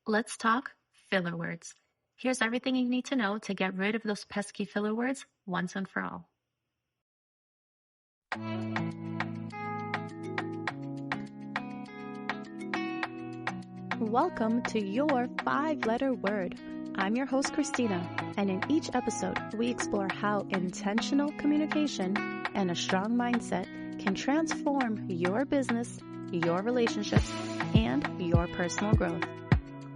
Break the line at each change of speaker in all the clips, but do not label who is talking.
Let's talk filler words. Here's everything you need to know to get rid of those pesky filler words once and for all.
Welcome to your 5-letter word. I'm your host, Christina, and in each episode, we explore how intentional communication and a strong mindset can transform your business, your relationships, and your personal growth.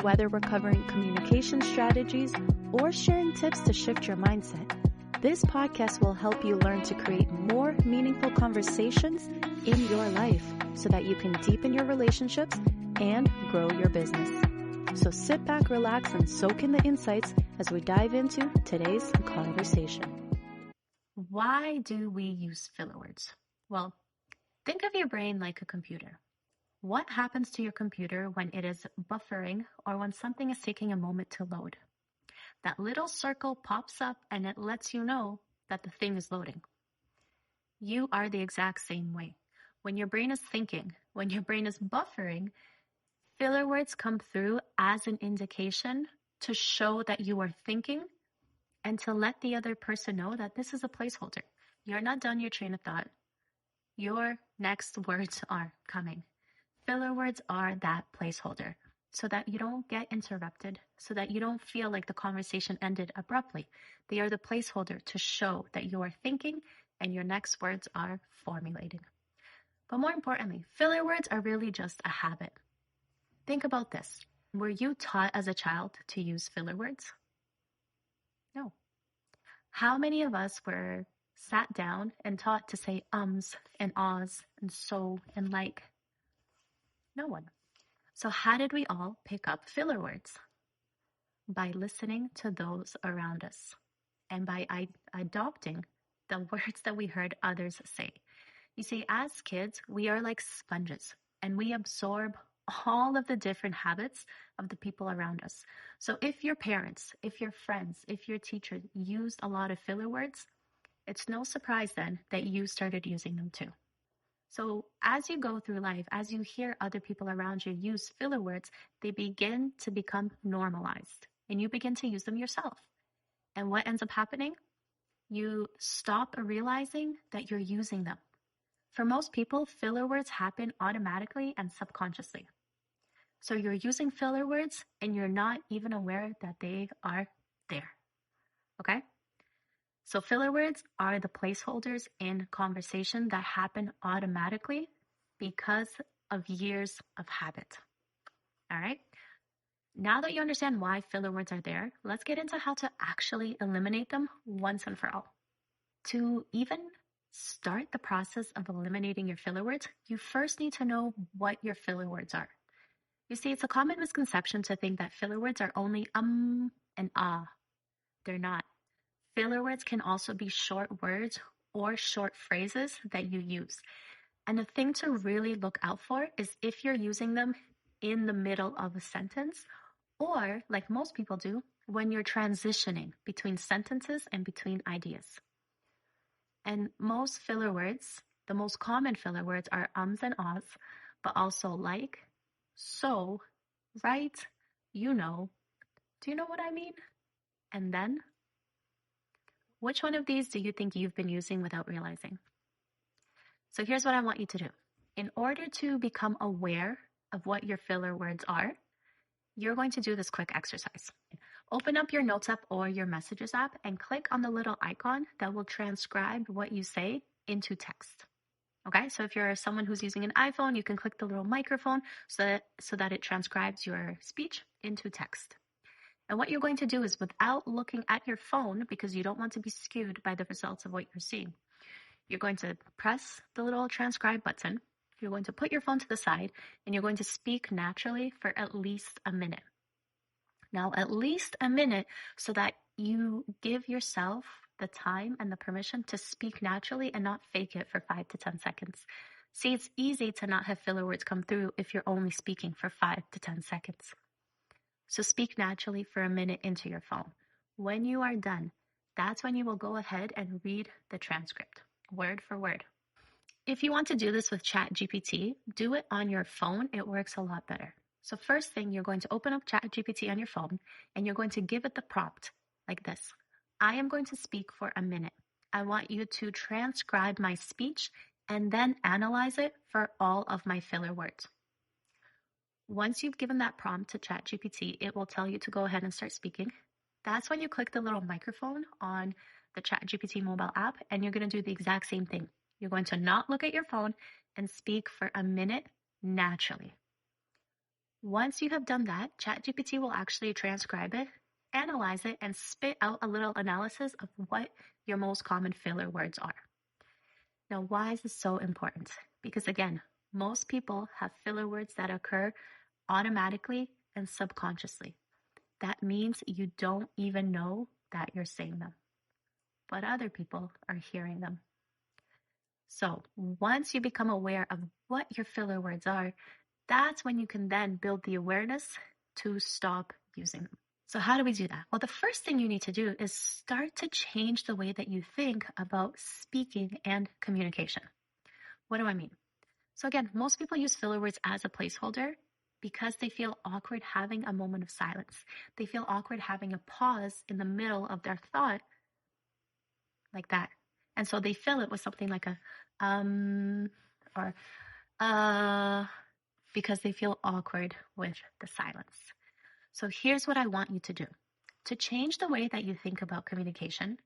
Whether we're covering communication strategies or sharing tips to shift your mindset, this podcast will help you learn to create more meaningful conversations in your life so that you can deepen your relationships and grow your business. So sit back, relax, and soak in the insights as we dive into today's conversation.
Why do we use filler words? Well, think of your brain like a computer. What happens to your computer when it is buffering or when something is taking a moment to load? That little circle pops up and it lets you know that the thing is loading. You are the exact same way. When your brain is thinking, when your brain is buffering, filler words come through as an indication to show that you are thinking and to let the other person know that this is a placeholder. You're not done your train of thought. Your next words are coming. Filler words are that placeholder so that you don't get interrupted, so that you don't feel like the conversation ended abruptly. They are the placeholder to show that you are thinking and your next words are formulating. But more importantly, filler words are really just a habit. Think about this. Were you taught as a child to use filler words? No. How many of us were sat down and taught to say ums and ahs and so and like? No one. So how did we all pick up filler words? By listening to those around us and by adopting the words that we heard others say. You see, as kids, we are like sponges and we absorb all of the different habits of the people around us. So if your parents, if your friends, if your teacher used a lot of filler words, it's no surprise then that you started using them too. So as you go through life, as you hear other people around you use filler words, they begin to become normalized and you begin to use them yourself. And what ends up happening? You stop realizing that you're using them. For most people, filler words happen automatically and subconsciously. So you're using filler words and you're not even aware that they are there. Okay? So filler words are the placeholders in conversation that happen automatically because of years of habit. All right? Now that you understand why filler words are there, let's get into how to actually eliminate them once and for all. To even start the process of eliminating your filler words, you first need to know what your filler words are. You see, it's a common misconception to think that filler words are only and ah. They're not. Filler words can also be short words or short phrases that you use. And the thing to really look out for is if you're using them in the middle of a sentence, or like most people do, when you're transitioning between sentences and between ideas. And most filler words, the most common filler words are ums and ahs, but also like, so, right, you know, do you know what I mean? And then, which one of these do you think you've been using without realizing? So here's what I want you to do. In order to become aware of what your filler words are, you're going to do this quick exercise. Open up your Notes app or your Messages app and click on the little icon that will transcribe what you say into text. Okay, so if you're someone who's using an iPhone, you can click the little microphone so that it transcribes your speech into text. And what you're going to do is, without looking at your phone, because you don't want to be skewed by the results of what you're seeing, you're going to press the little transcribe button. You're going to put your phone to the side and you're going to speak naturally for at least a minute. Now, at least a minute so that you give yourself the time and the permission to speak naturally and not fake it for 5 to 10 seconds. See, it's easy to not have filler words come through if you're only speaking for 5 to 10 seconds. So speak naturally for a minute into your phone. When you are done, that's when you will go ahead and read the transcript, word for word. If you want to do this with ChatGPT, do it on your phone. It works a lot better. So first thing, you're going to open up ChatGPT on your phone and you're going to give it the prompt like this. I am going to speak for a minute. I want you to transcribe my speech and then analyze it for all of my filler words. Once you've given that prompt to ChatGPT, it will tell you to go ahead and start speaking. That's when you click the little microphone on the ChatGPT mobile app, and you're going to do the exact same thing. You're going to not look at your phone and speak for a minute naturally. Once you have done that, ChatGPT will actually transcribe it, analyze it, and spit out a little analysis of what your most common filler words are. Now, why is this so important? Because again, most people have filler words that occur automatically and subconsciously. That means you don't even know that you're saying them, but other people are hearing them. So once you become aware of what your filler words are, that's when you can then build the awareness to stop using them. So how do we do that? Well, the first thing you need to do is start to change the way that you think about speaking and communication. What do I mean? So again, most people use filler words as a placeholder because they feel awkward having a moment of silence. They feel awkward having a pause in the middle of their thought like that. And so they fill it with something like a or because they feel awkward with the silence. So here's what I want you to do. To change the way that you think about communication,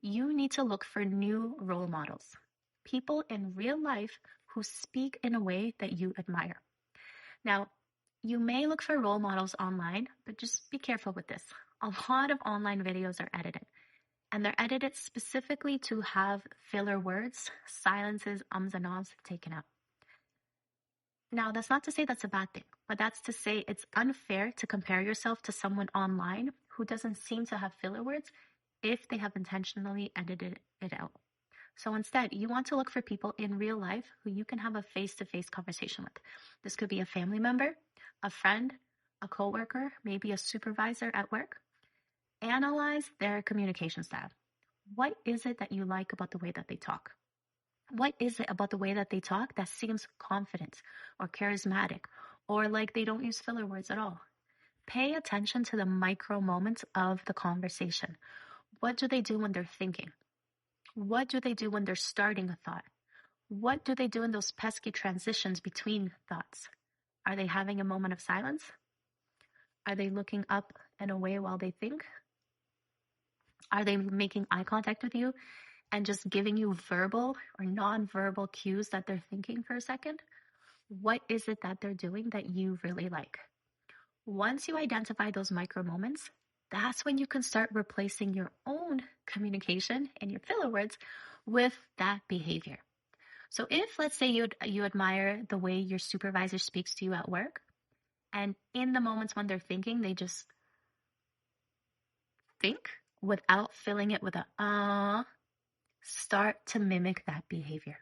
you need to look for new role models, people in real life who speak in a way that you admire. Now, you may look for role models online, but just be careful with this. A lot of online videos are edited, and they're edited specifically to have filler words, silences, ums and ahs taken out. Now, that's not to say that's a bad thing, but that's to say it's unfair to compare yourself to someone online who doesn't seem to have filler words if they have intentionally edited it out. So instead, you want to look for people in real life who you can have a face-to-face conversation with. This could be a family member, a friend, a coworker, maybe a supervisor at work. Analyze their communication style. What is it that you like about the way that they talk? What is it about the way that they talk that seems confident or charismatic or like they don't use filler words at all? Pay attention to the micro moments of the conversation. What do they do when they're thinking? What do they do when they're starting a thought? What do they do in those pesky transitions between thoughts? Are they having a moment of silence? Are they looking up and away while they think? Are they making eye contact with you and just giving you verbal or non-verbal cues that they're thinking for a second? What is it that they're doing that you really like? Once you identify those micro moments, that's when you can start replacing your own communication and your filler words with that behavior. So if, let's say, you admire the way your supervisor speaks to you at work, and in the moments when they're thinking, they just think without filling it with a start to mimic that behavior.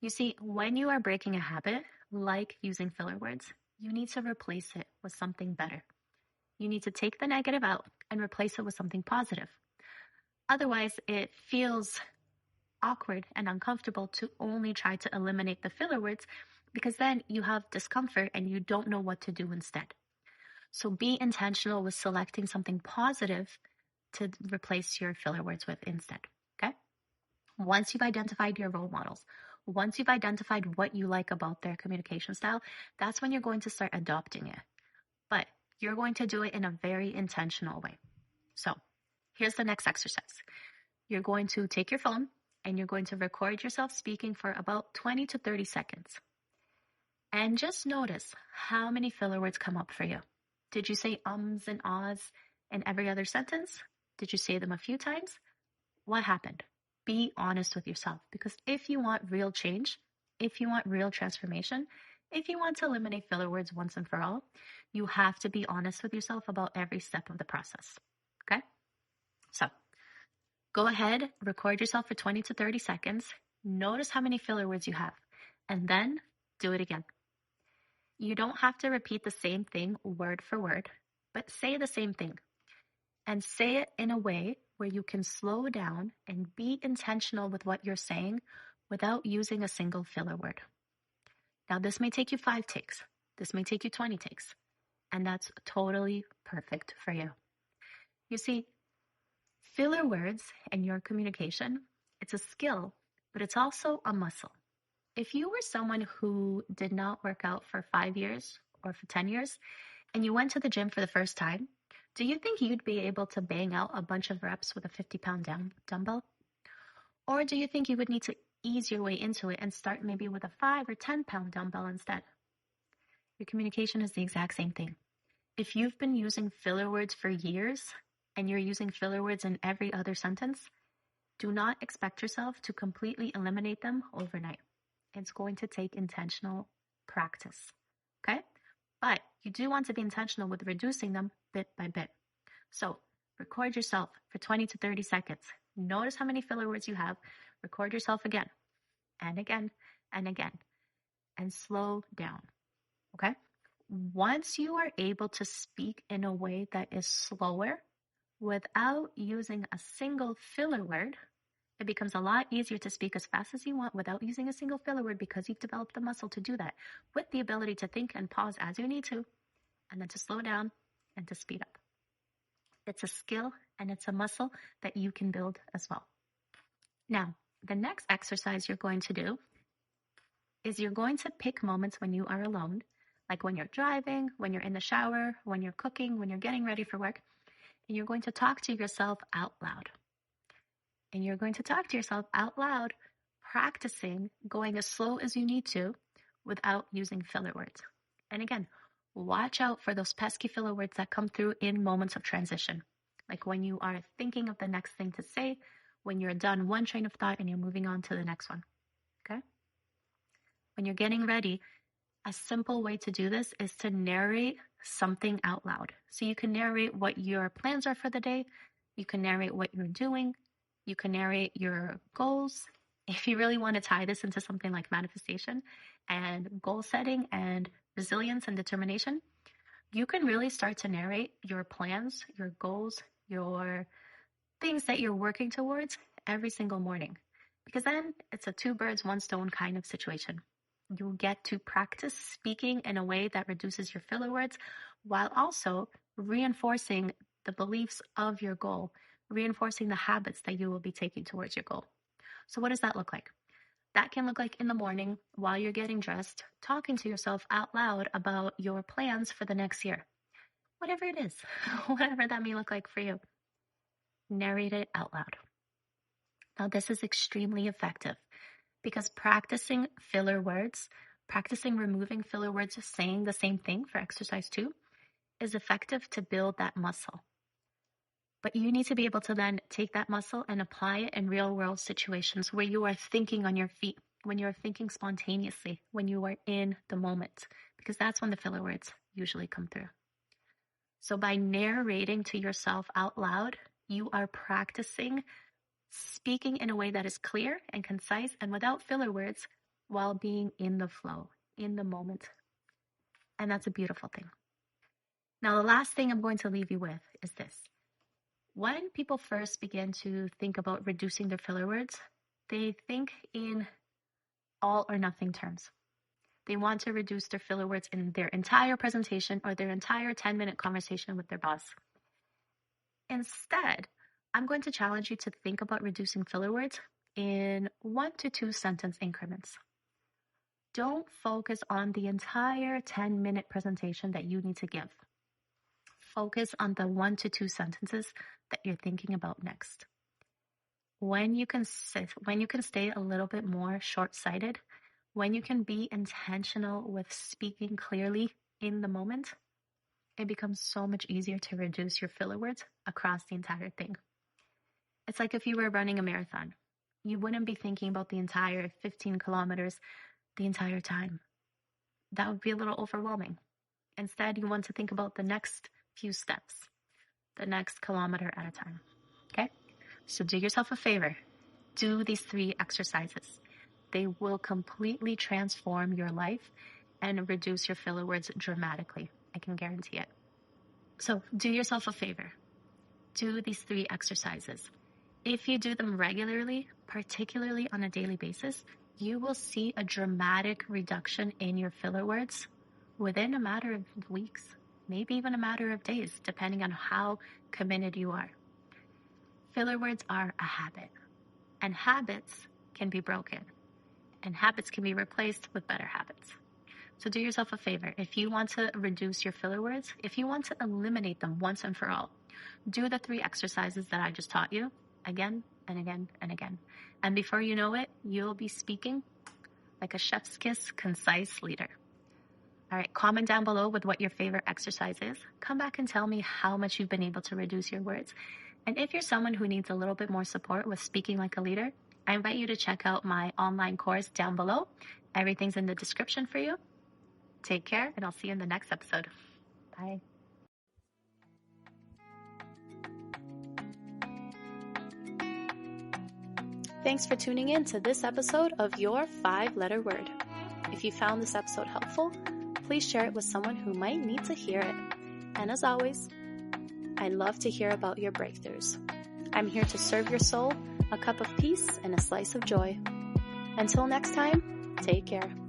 You see, when you are breaking a habit, like using filler words, you need to replace it with something better. You need to take the negative out and replace it with something positive. Otherwise, it feels awkward and uncomfortable to only try to eliminate the filler words because then you have discomfort and you don't know what to do instead. So be intentional with selecting something positive to replace your filler words with instead, okay? Once you've identified your role models, once you've identified what you like about their communication style, that's when you're going to start adopting it. But you're going to do it in a very intentional way. So here's the next exercise. You're going to take your phone and you're going to record yourself speaking for about 20 to 30 seconds. And just notice how many filler words come up for you. Did you say ums and ahs in every other sentence? Did you say them a few times? What happened? Be honest with yourself, because if you want real change, if you want real transformation, if you want to eliminate filler words once and for all, you have to be honest with yourself about every step of the process. Okay? So go ahead, record yourself for 20 to 30 seconds. Notice how many filler words you have, and then do it again. You don't have to repeat the same thing word for word, but say the same thing. And say it in a way where you can slow down and be intentional with what you're saying without using a single filler word. Now, this may take you 5 takes, This may take you 20 takes, and that's totally perfect for you. You see, filler words in your communication, it's a skill, but it's also a muscle. If you were someone who did not work out for 5 years or for 10 years, and you went to the gym for the first time, do you think you'd be able to bang out a bunch of reps with a 50-pound dumbbell? Or do you think you would need to ease your way into it and start maybe with a 5 or 10-pound dumbbell instead? Your communication is the exact same thing. If you've been using filler words for years and you're using filler words in every other sentence, do not expect yourself to completely eliminate them overnight. It's going to take intentional practice, okay? But you do want to be intentional with reducing them bit by bit. So record yourself for 20 to 30 seconds. Notice how many filler words you have. Record yourself again and again and again, and slow down, okay? Once you are able to speak in a way that is slower without using a single filler word, it becomes a lot easier to speak as fast as you want without using a single filler word, because you've developed the muscle to do that with the ability to think and pause as you need to, and then to slow down and to speed up. It's a skill and it's a muscle that you can build as well. Now, the next exercise you're going to do is you're going to pick moments when you are alone, like when you're driving, when you're in the shower, when you're cooking, when you're getting ready for work, and you're going to talk to yourself out loud. And you're going to talk to yourself out loud, practicing going as slow as you need to without using filler words. And again, watch out for those pesky filler words that come through in moments of transition, like when you are thinking of the next thing to say, when you're done one train of thought and you're moving on to the next one, okay? When you're getting ready, a simple way to do this is to narrate something out loud. So you can narrate what your plans are for the day, you can narrate what you're doing, you can narrate your goals. If you really want to tie this into something like manifestation and goal setting and resilience and determination, you can really start to narrate your plans, your goals, your things that you're working towards every single morning. Because then it's a two birds, one stone kind of situation. You'll get to practice speaking in a way that reduces your filler words while also reinforcing the beliefs of your goal, reinforcing the habits that you will be taking towards your goal. So what does that look like? That can look like in the morning while you're getting dressed, talking to yourself out loud about your plans for the next year. Whatever it is, whatever that may look like for you. Narrate it out loud. Now, this is extremely effective because practicing filler words, practicing removing filler words, saying the same thing for exercise 2 is effective to build that muscle. But you need to be able to then take that muscle and apply it in real world situations where you are thinking on your feet, when you're thinking spontaneously, when you are in the moment, because that's when the filler words usually come through. So by narrating to yourself out loud, you are practicing speaking in a way that is clear and concise and without filler words while being in the flow, in the moment. And that's a beautiful thing. Now, the last thing I'm going to leave you with is this. When people first begin to think about reducing their filler words, they think in all or nothing terms. They want to reduce their filler words in their entire presentation or their entire 10-minute conversation with their boss. Instead, I'm going to challenge you to think about reducing filler words in 1 to 2 sentence increments. Don't focus on the entire 10-minute presentation that you need to give. Focus on the 1 to 2 sentences that you're thinking about next. When you can stay a little bit more short-sighted, when you can be intentional with speaking clearly in the moment, it becomes so much easier to reduce your filler words across the entire thing. It's like if you were running a marathon. You wouldn't be thinking about the entire 15 kilometers the entire time. That would be a little overwhelming. Instead, you want to think about the next few steps, the next kilometer at a time. Okay? So do yourself a favor. Do these 3 exercises. They will completely transform your life and reduce your filler words dramatically. I can guarantee it. So do yourself a favor. Do these 3 exercises. If you do them regularly, particularly on a daily basis, you will see a dramatic reduction in your filler words within a matter of weeks, maybe even a matter of days, depending on how committed you are. Filler words are a habit, and habits can be broken, and habits can be replaced with better habits. So do yourself a favor. If you want to reduce your filler words, if you want to eliminate them once and for all, do the 3 exercises that I just taught you again and again and again. And before you know it, you'll be speaking like a chef's kiss, concise leader. All right, comment down below with what your favorite exercise is. Come back and tell me how much you've been able to reduce your words. And if you're someone who needs a little bit more support with speaking like a leader, I invite you to check out my online course down below. Everything's in the description for you. Take care, and I'll see you in the next episode. Bye.
Thanks for tuning in to this episode of Your 5-Letter Word. If you found this episode helpful, please share it with someone who might need to hear it. And as always, I love to hear about your breakthroughs. I'm here to serve your soul a cup of peace and a slice of joy. Until next time, take care.